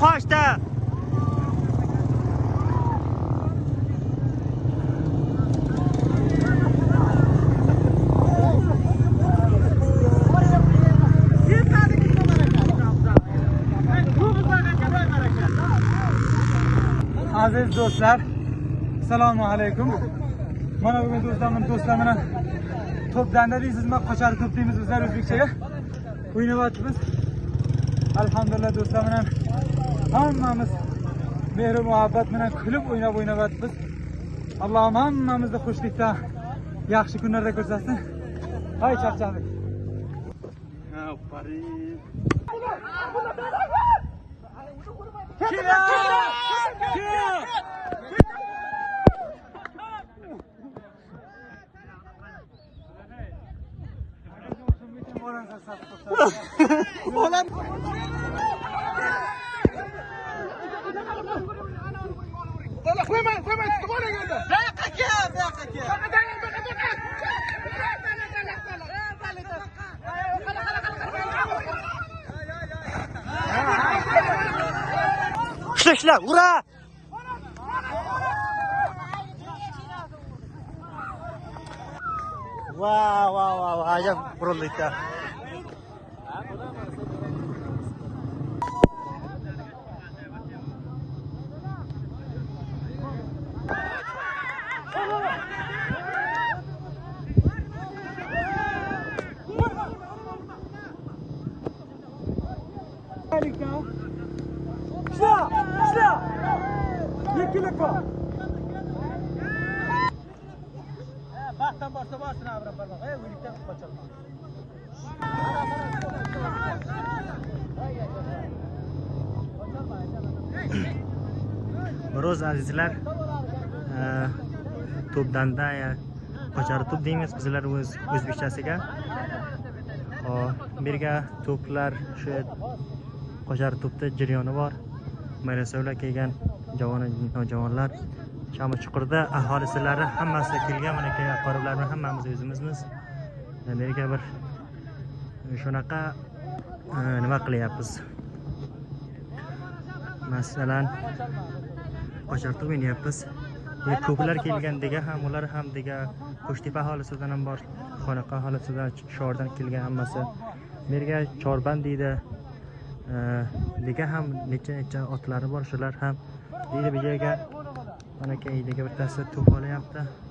Qochdi. Aziz do'stlar, assalomu alaykum. Mana bugun do'stlar bilan to'pdanda deysizmi, qochar to'p deymiz bizlar o'zbekchaga. O'ynayapmiz. Alhamdulillah do'stlar bilan hammamiz mehr muhabbat bilan kulib o'ynayapmiz. Allohim hammamizni xushlikda, yaxshi kunlarda ko'rsasin. Hay charchadik. Ha, Paris. Olan Ola koyma tutmana geldi. Ishla, ura! Wow, ajab qurillikda. İşte! Yekilik var. Baktan barsın abi parmak. Birlikte kaçalım. Ro'z azizlar, to'pdanda qochar to'p deymiz bizlar o'zbekchasiga. Birga to'plar shu qochar to'pda jarayoni bor. Marasavlar kelgan javonar Chamichuqurda aholisilari hammasi kelgan, mana qarorlarni hammamiz o'zimizmiz. Amerika bir shunaqa nima qilyapmiz. Masalan, qochar to'p o'ynayapmiz. Ko'plar kelgandagi ham ular ham dega Qo'shtepa aholisidan ham bor, Xonaqa aholisidan, Shordan kelgan hammasi. Merga Chorband deydi. Dega ham necha otlari bor, shular ham deydi bu yerga mana keydiga bittasi to'p olyapti.